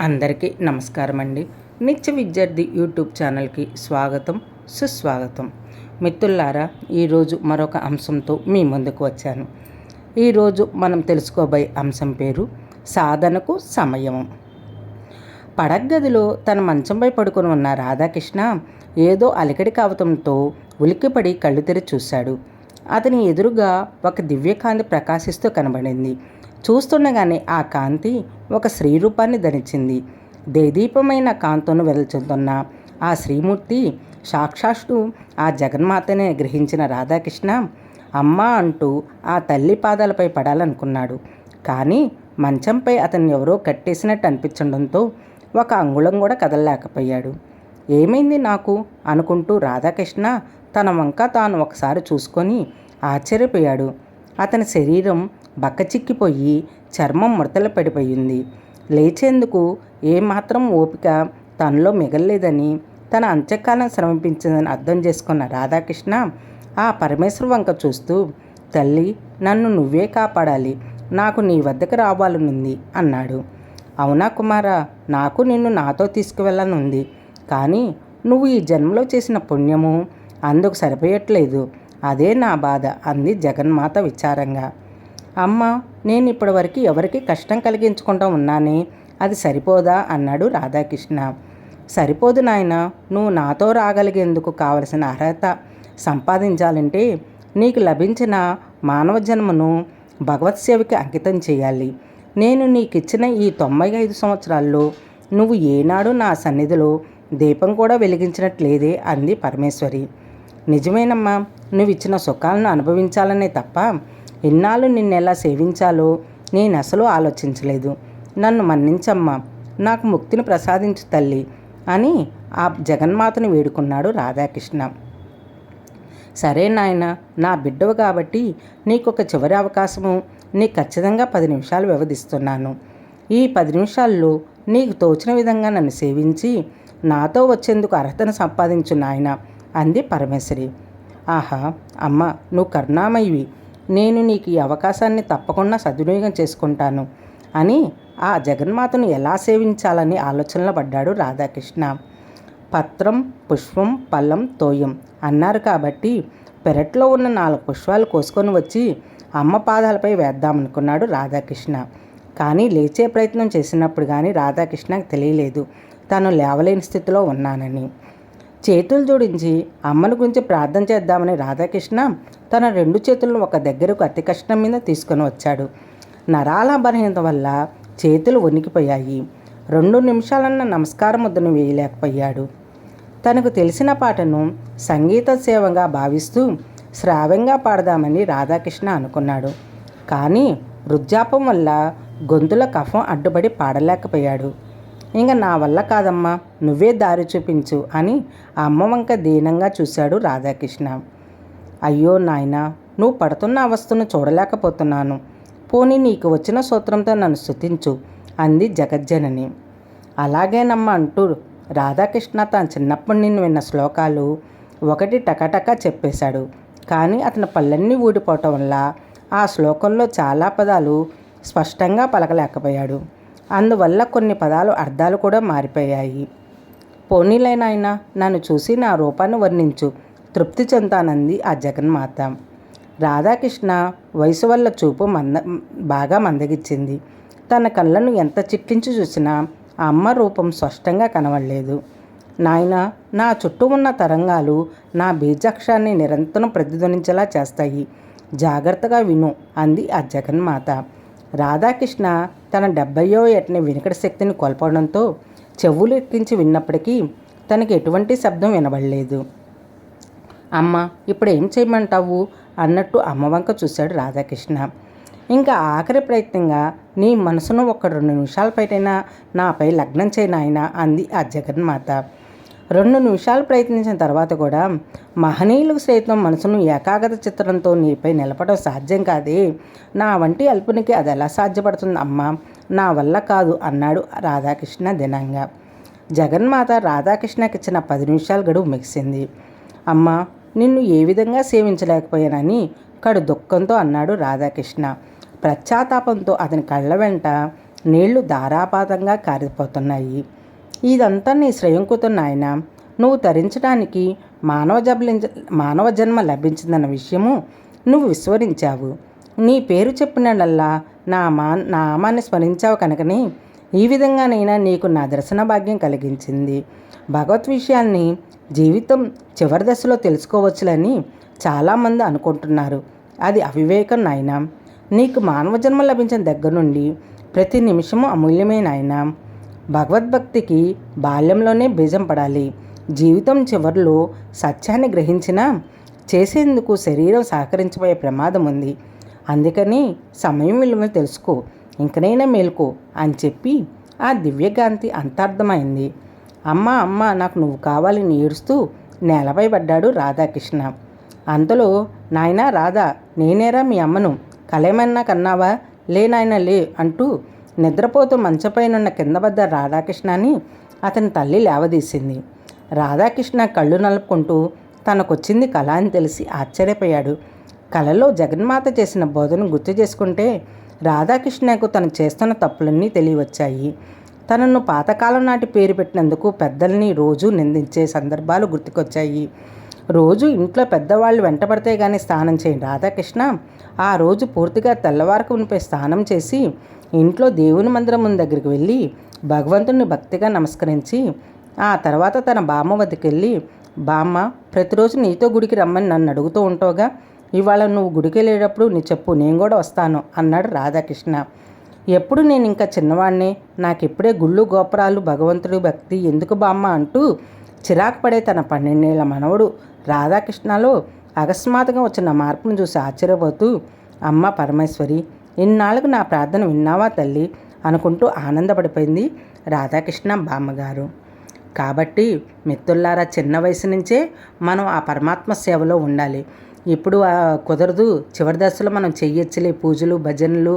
అందరికీ నమస్కారం అండి. నిత్య విద్యార్థి యూట్యూబ్ ఛానల్కి స్వాగతం, సుస్వాగతం. మిత్రులారా, ఈరోజు మరొక అంశంతో మీ ముందుకు వచ్చాను. ఈరోజు మనం తెలుసుకోబోయే అంశం పేరు సాధనకు సమయం. పడగదిలో తన మంచంపై పడుకొని ఉన్న రాధాకృష్ణ ఏదో అలికిడి కావటంతో ఉలిక్కిపడి కళ్ళు తెరి చూశాడు. అతని ఎదురుగా ఒక దివ్యకాంతి ప్రకాశిస్తూ కనబడింది. చూస్తుండగానే ఆ కాంతి ఒక స్త్రీ రూపాన్ని ధరించింది. దేదీపమైన కాంతును వెదల్చుతున్న ఆ శ్రీమూర్తి సాక్షాత్తు ఆ జగన్మాతనే గ్రహించిన రాధాకృష్ణ అమ్మ అంటూ ఆ తల్లి పాదాలపై పడాలనుకున్నాడు. కానీ మంచంపై అతన్ని ఎవరో కట్టేసినట్టు అనిపించడంతో ఒక అంగుళం కూడా కదలలేకపోయాడు. ఏమైంది నాకు అనుకుంటూ రాధాకృష్ణ తన వంక తాను ఒకసారి చూసుకొని ఆశ్చర్యపోయాడు. అతని శరీరం బక్కచిక్కిపోయి చర్మం ముడతలు పడిపోయింది. లేచేందుకు ఏమాత్రం ఓపిక తనలో మిగల్లేదని, తన అంత్యకాలం శ్రమించిందని అర్థం చేసుకున్న రాధాకృష్ణ ఆ పరమేశ్వర వంక చూస్తూ, తల్లి, నన్ను నువ్వే కాపాడాలి, నాకు నీ వద్దకు రావాలనుంది అన్నాడు. అవునా కుమారా, నాకు నిన్ను నాతో తీసుకువెళ్ళనుంది. కానీ నువ్వు ఈ జన్మలో చేసిన పుణ్యము అందుకు సరిపోయట్లేదు. అదే నా బాధ అంది జగన్మాత విచారంగా. అమ్మ, నేను ఇప్పటివరకు ఎవరికి కష్టం కలిగించుకుంటూ ఉన్నానే, అది సరిపోదా అన్నాడు రాధాకృష్ణ. సరిపోదు నాయన, నువ్వు నాతో రాగలిగేందుకు కావలసిన అర్హత సంపాదించాలంటే నీకు లభించిన మానవ జన్మను భగవత్ సేవకి అంకితం చేయాలి. నేను నీకు ఇచ్చిన ఈ 95 సంవత్సరాల్లో నువ్వు ఏనాడు నా సన్నిధిలో దీపం కూడా వెలిగించినట్లేదే అంది పరమేశ్వరి. నిజమేనమ్మా, నువ్వు ఇచ్చిన సుఖాలను అనుభవించాలనే తప్ప ఇన్నాళ్ళు నిన్నెలా సేవించాలో నేను అసలు ఆలోచించలేదు. నన్ను మన్నించమ్మా, నాకు ముక్తిని ప్రసాదించు తల్లి అని ఆ జగన్మాతను వేడుకున్నాడు రాధాకృష్ణ. సరే నాయన, నా బిడ్డవు కాబట్టి నీకొక చివరి అవకాశము, నీకు ఖచ్చితంగా 10 నిమిషాలు వ్యవధిస్తున్నాను. ఈ 10 నిమిషాల్లో నీకు తోచిన విధంగా నన్ను సేవించి నాతో వచ్చేందుకు అర్హతను సంపాదించు నాయన అంది పరమేశ్వరి. ఆహా అమ్మ, నువ్వు కరుణామయివి, నేను నీకు ఈ అవకాశాన్ని తప్పకుండా సద్వినియోగం చేసుకుంటాను అని ఆ జగన్మాతను ఎలా సేవించాలని ఆలోచనలో పడ్డాడు రాధాకృష్ణ. పత్రం, పుష్పం, పళ్ళం, తోయం అన్నారు కాబట్టి పెరట్లో ఉన్న 4 పుష్పాలు కోసుకొని వచ్చి అమ్మ పాదాలపై వేద్దామనుకున్నాడు రాధాకృష్ణ. కానీ లేచే ప్రయత్నం చేసినప్పుడు కానీ రాధాకృష్ణకు తెలియలేదు తాను లేవలేని స్థితిలో ఉన్నానని. చేతులు జోడించి అమ్మను గురించి ప్రార్థన చేద్దామని రాధాకృష్ణ తన 2 చేతులను ఒక దగ్గరకు అతి కష్టం మీద తీసుకొని వచ్చాడు. నరాల బలహీనత వల్ల చేతులు వణికిపోయాయి. 2 నిమిషాలన్న నమస్కార ముద్రను వేయలేకపోయాడు. తనకు తెలిసిన పాటను సంగీత సేవగా భావిస్తూ శ్రావ్యంగా పాడదామని రాధాకృష్ణ అనుకున్నాడు. కానీ వృద్ధాపం వల్ల గొంతుల కఫం అడ్డుపడి పాడలేకపోయాడు. ఇంక నా వల్ల కాదమ్మా, నువ్వే దారి చూపించు అని ఆ అమ్మ వంక దీనంగా చూశాడు రాధాకృష్ణ. అయ్యో నాయనా, నువ్వు పడుతున్న అవస్థను చూడలేకపోతున్నాను. పోనీ నీకు వచ్చిన సూత్రంతో నన్ను స్తుతించు అంది జగజ్జనని. అలాగేనమ్మా అంటూ రాధాకృష్ణ తాను చిన్నప్పటి నుండి విన్న శ్లోకాలు ఒకటి టకటకా చెప్పేశాడు. కానీ అతని పళ్ళన్నీ ఊడిపోవటం వల్ల ఆ శ్లోకంలో చాలా పదాలు స్పష్టంగా పలకలేకపోయాడు. అందువల్ల కొన్ని పదాలు అర్థాలు కూడా మారిపోయాయి. పోనీలైనాయనా, నన్ను చూసి నా రూపాన్ని వర్ణించు, తృప్తి చెందానంది ఆ జగన్మాత. రాధాకృష్ణ వయసు వల్ల చూపు బాగా మందగిచ్చింది. తన కళ్ళను ఎంత చిట్లించి చూసినా ఆ అమ్మ రూపం స్పష్టంగా కనబడలేదు. నాయన, నా చుట్టూ ఉన్న తరంగాలు నా బీజాక్షాన్ని నిరంతరం ప్రతిధ్వనించేలా చేస్తాయి, జాగ్రత్తగా విను అంది ఆ జగన్మాత. రాధాకృష్ణ తన 70వ ఏటని వినికిడి శక్తిని కోల్పోవడంతో చెవులు ఎక్కించి విన్నప్పటికీ తనకి ఎటువంటి శబ్దం వినబడలేదు. అమ్మ, ఇప్పుడు ఏం చేయమంటావు అన్నట్టు అమ్మ వంక చూశాడు రాధాకృష్ణ. ఇంకా ఆఖరి ప్రయత్నంగా నీ మనసును ఒక 2 నిమిషాల పైన నాపై లగ్నం చేయనాయన అంది ఆ జగన్మాత. 2 నిమిషాలు ప్రయత్నించిన తర్వాత కూడా మహనీయులకు సైతం మనసును ఏకాగ్రత చిత్రంతో నీపై నిలపడం సాధ్యం కాదే. నా వంటి అల్పునికి అది ఎలా సాధ్యపడుతుంది అమ్మా, నా వల్ల కాదు అన్నాడు రాధాకృష్ణ దినంగా. జగన్మాత రాధాకృష్ణకి ఇచ్చిన 10 నిమిషాల గడువు ముగిసింది. అమ్మ, నిన్ను ఏ విధంగా సేవించలేకపోయానని కడు దుఃఖంతో అన్నాడు రాధాకృష్ణ. పశ్చాత్తాపంతో అతని కళ్ళ వెంట నీళ్లు ధారాపాతంగా కారిపోతున్నాయి. ఇదంతా నీ శ్రేయంకుతో నాయన. నువ్వు తరించడానికి మానవ జన్మ లభించిందన్న విషయము నువ్వు విస్మరించావు. నీ పేరు చెప్పినడల్లా నా నామాన్ని స్మరించావు కనుకనే ఈ విధంగానైనా నీకు నా దర్శన భాగ్యం కలిగించింది. భగవత్ విషయాల్ని జీవితం చివరి దశలో తెలుసుకోవచ్చులని చాలామంది అనుకుంటున్నారు. అది అవివేకం నాయన. నీకు మానవ జన్మ లభించిన దగ్గర నుండి ప్రతి నిమిషము అమూల్యమే నాయన. భగవద్భక్తికి బాల్యంలోనే బీజం పడాలి. జీవితం చివరిలో సత్యాన్ని గ్రహించినా చేసేందుకు శరీరం సహకరించబోయే ప్రమాదం ఉంది. అందుకని సమయం విలువ తెలుసుకో, ఇంకనైనా మేలుకో అని చెప్పి ఆ దివ్యకాంతి అంతర్థమైంది. అమ్మ నాకు నువ్వు కావాలని ఏడుస్తూ నేలపై పడ్డాడు రాధాకృష్ణ. అంతలో నాయనా రాధా, నేనేరా మీ అమ్మను, కలేమన్నా కన్నావా? లే నాయన లే అంటూ నిద్రపోతూ మంచపైనున్న కింద పడ్డ రాధాకృష్ణని అతని తల్లి లేవదీసింది. రాధాకృష్ణ కళ్ళు నలుపుకుంటూ తనకొచ్చింది కళ అని తెలిసి ఆశ్చర్యపోయాడు. కళలో జగన్మాత చేసిన బోధను గుర్తు చేసుకుంటే రాధాకృష్ణకు తను చేస్తున్న తప్పులన్నీ తెలియవచ్చాయి. తనను పాతకాలం నాటి పేరు పెట్టినందుకు పెద్దల్ని రోజు నిందించే సందర్భాలు గుర్తుకొచ్చాయి. రోజు ఇంట్లో పెద్దవాళ్ళు వెంటబడితే కానీ స్నానం చేయని రాధాకృష్ణ ఆ రోజు పూర్తిగా తెల్లవారకు ఉనిపై స్నానం చేసి ఇంట్లో దేవుని మందిరం ముందు దగ్గరికి వెళ్ళి భగవంతుని భక్తిగా నమస్కరించి ఆ తర్వాత తన బామ్మ వద్దకు వెళ్ళి, బామ్మ, ప్రతిరోజు నీతో గుడికి రమ్మని నన్ను అడుగుతూ ఉంటావుగా, ఇవాళ నువ్వు గుడికి వెళ్ళేటప్పుడు నీ చెప్పు, నేను కూడా వస్తాను అన్నాడు రాధాకృష్ణ. ఎప్పుడు నేను ఇంకా చిన్నవాడినే, నాకెప్పుడే గుళ్ళు గోపురాలు భగవంతుడి భక్తి ఎందుకు బామ్మ అంటూ చిరాకు పడే తన 12 ఏళ్ల మనవడు రాధాకృష్ణలో అకస్మాత్తుగా వచ్చిన మార్పును చూసి ఆశ్చర్యపోతూ, అమ్మ పరమేశ్వరి, ఇన్నాళ్ళకు నా ప్రార్థన విన్నావా తల్లి అనుకుంటూ ఆనందపడిపోయింది రాధాకృష్ణ బామ్మగారు. కాబట్టి మిత్రులారా, చిన్న వయసు నుంచే మనం ఆ పరమాత్మ సేవలో ఉండాలి. ఇప్పుడు కుదరదు, చివరి దశలో మనం చెయ్యొచ్చులే పూజలు భజనలు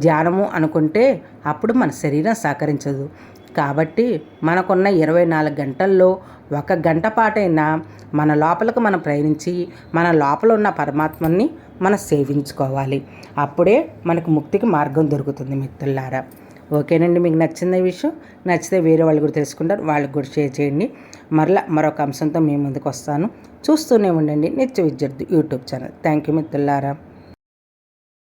ధ్యానము అనుకుంటే అప్పుడు మన శరీరం సహకరించదు. కాబట్టి మనకున్న 24 గంటల్లో 1 గంట పాటైనా మన లోపలకు మనం ప్రయాణించి మన లోపల ఉన్న పరమాత్మని మనం సేవించుకోవాలి. అప్పుడే మనకు ముక్తికి మార్గం దొరుకుతుంది మిత్రులారా. ఓకేనండి, మీకు నచ్చింది ఈ విషయం. నచ్చితే వేరే వాళ్ళు కూడా తెలుసుకుంటారు, వాళ్ళకి కూడా షేర్ చేయండి. మరొక అంశంతో మీ ముందుకు వస్తాను. చూస్తూనే ఉండండి నిత్య విద్యార్థి యూట్యూబ్ ఛానల్. థ్యాంక్ యూ మిత్రులారా.